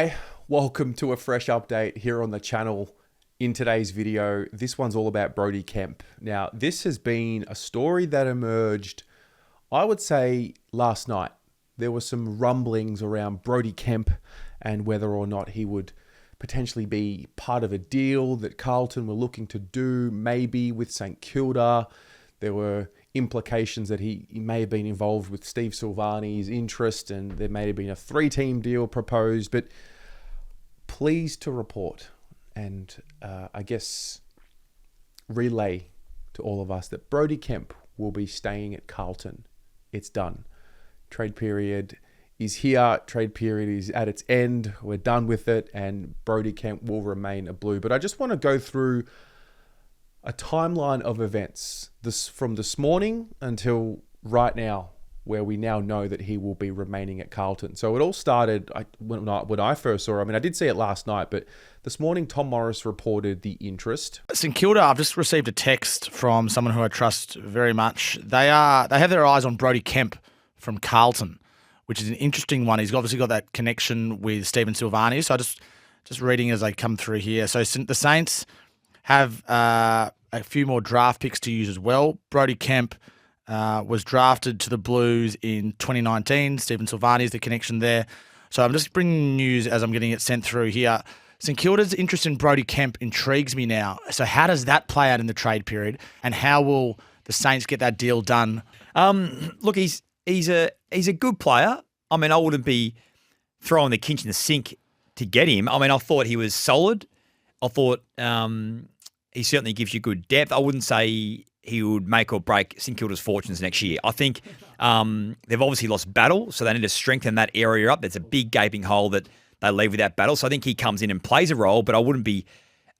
Hi, welcome to a fresh update here on the channel. In today's video, this one's all about Brodie Kemp. Now, this has been a story that emerged, I would say, last night. There were some rumblings around Brodie Kemp and whether or not he would potentially be part of a deal that Carlton were looking to do, maybe with St Kilda. There were implications that he may have been involved with Steve Silvagni's interest, and there may have been a 3-team deal proposed. But pleased to report and I guess relay to all of us that Brodie Kemp will be staying at Carlton. It's done. Trade period is here. Trade period is at its end. We're done with it, and Brodie Kemp will remain a Blue. But I just want to go through a timeline of events from this morning until right now, where we now know that he will be remaining at Carlton. So it all started when I first saw him. I did see it last night, but this morning Tom Morris reported the interest. St Kilda, I've just received a text from someone who I trust very much. They have their eyes on Brodie Kemp from Carlton, which is an interesting one. He's obviously got that connection with Stephen Silvagni. So I just reading as I come through here. So the Saints have a few more draft picks to use as well. Brodie Kemp was drafted to the Blues in 2019. Stephen Silvagni is the connection there. So I'm just bringing news as I'm getting it sent through here. St Kilda's interest in Brodie Kemp intrigues me now. So how does that play out in the trade period, and how will the Saints get that deal done? Look, he's a good player. I mean, I wouldn't be throwing the kitchen the sink to get him. I mean, I thought he was solid. I thought he certainly gives you good depth. I wouldn't say he would make or break St Kilda's fortunes next year. I think they've obviously lost Battle, so they need to strengthen that area up. There's a big gaping hole that they leave without Battle. So I think he comes in and plays a role, but I wouldn't be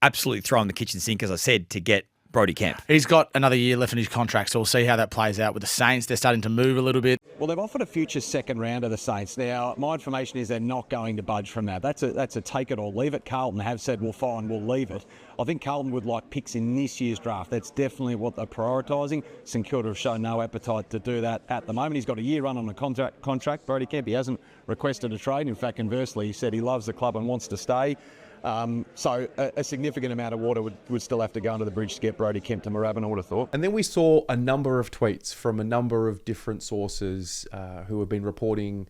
absolutely throwing the kitchen sink, as I said, to get Brodie Kemp. He's got another year left in his contract, so we'll see how that plays out with the Saints. They're starting to move a little bit. Well, they've offered a future second round of the Saints. Now, my information is they're not going to budge from that. That's a take it or leave it. Carlton have said, well, fine, we'll leave it. I think Carlton would like picks in this year's draft. That's definitely what they're prioritising. St Kilda have shown no appetite to do that at the moment. He's got a year run on a contract, Brodie Kemp. He hasn't requested a trade. In fact, conversely, he said he loves the club and wants to stay. So a significant amount of water would still have to go under the bridge to get Brodie Kemp to Moorabbin, I would have thought. And then we saw a number of tweets from a number of different sources who have been reporting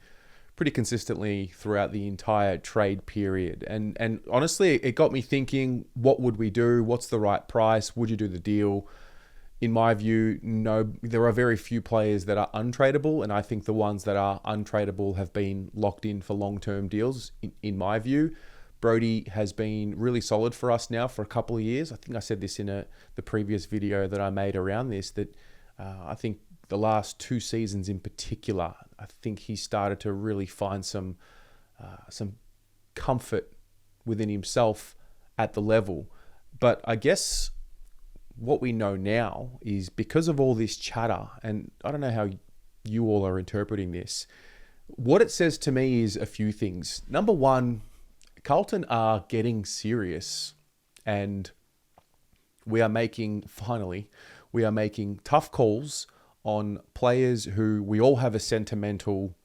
pretty consistently throughout the entire trade period. And honestly, it got me thinking, what would we do? What's the right price? Would you do the deal? In my view, no, there are very few players that are untradeable, and I think the ones that are untradeable have been locked in for long-term deals, in my view. Brodie has been really solid for us now for a couple of years. I think I said this in the previous video that I made around this, that I think the last 2 seasons in particular, I think he started to really find some comfort within himself at the level. But I guess what we know now is, because of all this chatter, and I don't know how you all are interpreting this, what it says to me is a few things. Number one, Carlton are getting serious, and we are making tough calls on players who we all have a sentimental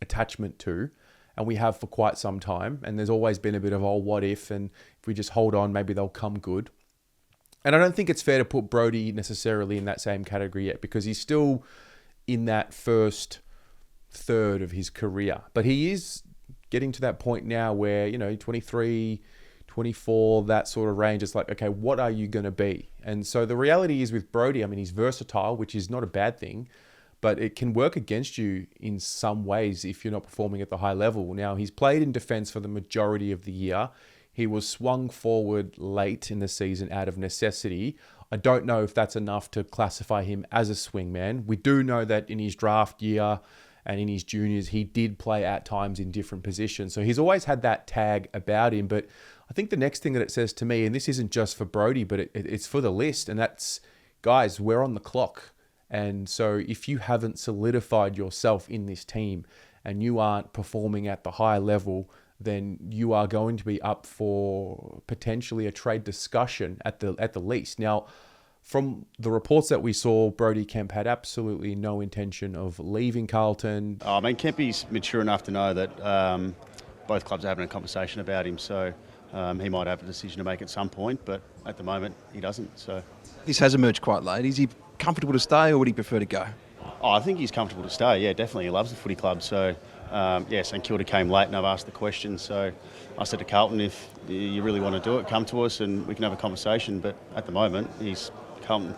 attachment to, and we have for quite some time. And there's always been a bit of, oh, what if, and if we just hold on, maybe they'll come good. And I don't think it's fair to put Brodie necessarily in that same category yet, because he's still in that first third of his career. But he is getting to that point now where, 23, 24, that sort of range. It's like, okay, what are you going to be? And so the reality is with Brodie, I mean, he's versatile, which is not a bad thing, but it can work against you in some ways if you're not performing at the high level. Now, he's played in defence for the majority of the year. He was swung forward late in the season out of necessity. I don't know if that's enough to classify him as a swingman. We do know that in his draft year and in his juniors, he did play at times in different positions. So he's always had that tag about him. But I think the next thing that it says to me, and this isn't just for Brodie, but it's for the list, and that's, guys, we're on the clock. And so if you haven't solidified yourself in this team and you aren't performing at the high level, then you are going to be up for potentially a trade discussion at the least. Now, from the reports that we saw, Brodie Kemp had absolutely no intention of leaving Carlton. I mean, Kempy's mature enough to know that both clubs are having a conversation about him, so he might have a decision to make at some point, but at the moment he doesn't. So This has emerged quite late. Is he comfortable to stay or would he prefer to go? I think he's comfortable to stay. Yeah, definitely. He loves the footy club. So St Kilda came late and I've asked the question. So I said to Carlton, if you really want to do it, come to us and we can have a conversation. But at the moment, he's Carlton.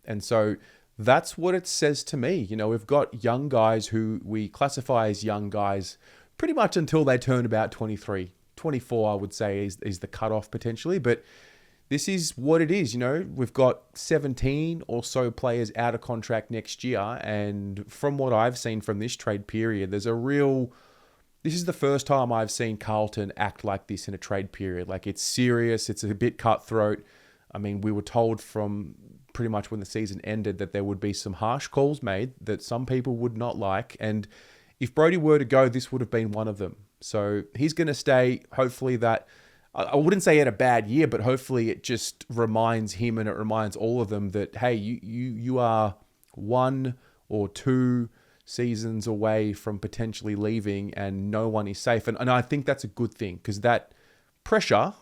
And so that's what it says to me. You know, we've got young guys who we classify as young guys pretty much until they turn about 23. 24, I would say, is the cutoff potentially. But this is what it is. You know, we've got 17 or so players out of contract next year. And from what I've seen from this trade period, this is the first time I've seen Carlton act like this in a trade period. Like, it's serious. It's a bit cutthroat. I mean, we were told from pretty much when the season ended that there would be some harsh calls made that some people would not like. And if Brodie were to go, this would have been one of them. So he's going to stay. Hopefully that, I wouldn't say he had a bad year, but hopefully it just reminds him and it reminds all of them that, hey, you are 1 or 2 seasons away from potentially leaving and no one is safe. And I think that's a good thing, because that pressure,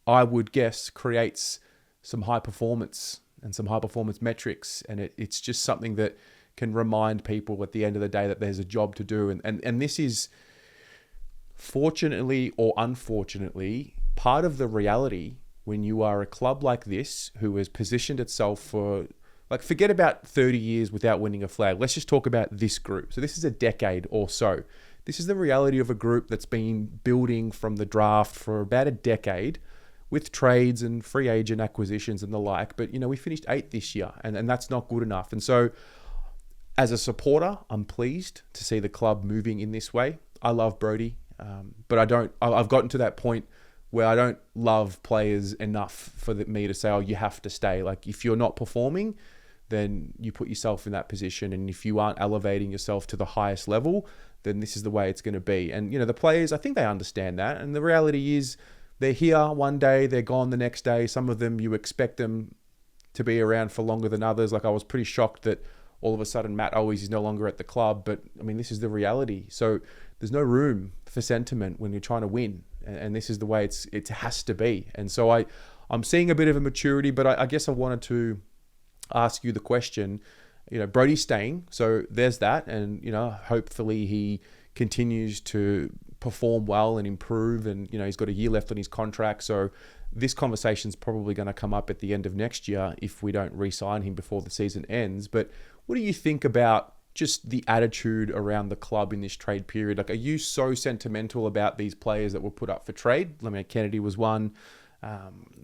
I would guess, creates some high performance and some high performance metrics. And it's just something that can remind people at the end of the day that there's a job to do. And this is, fortunately or unfortunately, part of the reality when you are a club like this who has positioned itself for, like, forget about 30 years without winning a flag. Let's just talk about this group. So this is a decade or so. This is the reality of a group that's been building from the draft for about a decade with trades and free agent acquisitions and the like. But, you know, we finished 8th this year and that's not good enough. And so as a supporter, I'm pleased to see the club moving in this way. I love Brodie. But I've gotten to that point where I don't love players enough for me to say, oh, you have to stay. Like, if you're not performing, then you put yourself in that position. And if you aren't elevating yourself to the highest level, then this is the way it's going to be. And, you know, the players, I think they understand that. And the reality is they're here one day, they're gone the next day. Some of them, you expect them to be around for longer than others. Like, I was pretty shocked that all of a sudden Matt Owies is no longer at the club. But, I mean, this is the reality. So there's no room for sentiment when you're trying to win. And this is the way it has to be. And so I'm seeing a bit of a maturity, but I guess I wanted to ask you the question, you know, Brodie's staying. So there's that. And, you know, hopefully he continues to perform well and improve. And, you know, he's got a year left on his contract. So this conversation's probably going to come up at the end of next year if we don't re-sign him before the season ends. But what do you think about just the attitude around the club in this trade period? Like, are you so sentimental about these players that were put up for trade? I mean, Kennedy was one,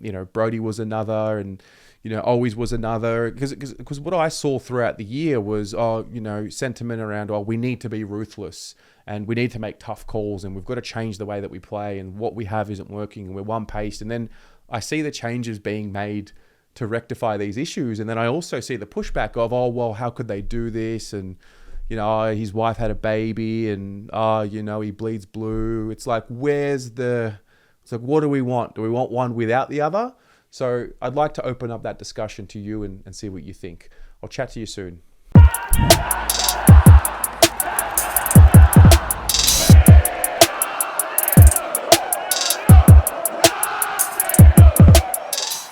you know, Brodie was another, and, you know, Owies was another. Because what I saw throughout the year was, you know, sentiment around, we need to be ruthless and we need to make tough calls and we've got to change the way that we play and what we have isn't working and we're one-paced. And then I see the changes being made to rectify these issues. And then I also see the pushback of, well, how could they do this? And, you know, his wife had a baby and, you know, he bleeds blue. It's like, it's like, what do we want? Do we want one without the other? So I'd like to open up that discussion to you and see what you think. I'll chat to you soon.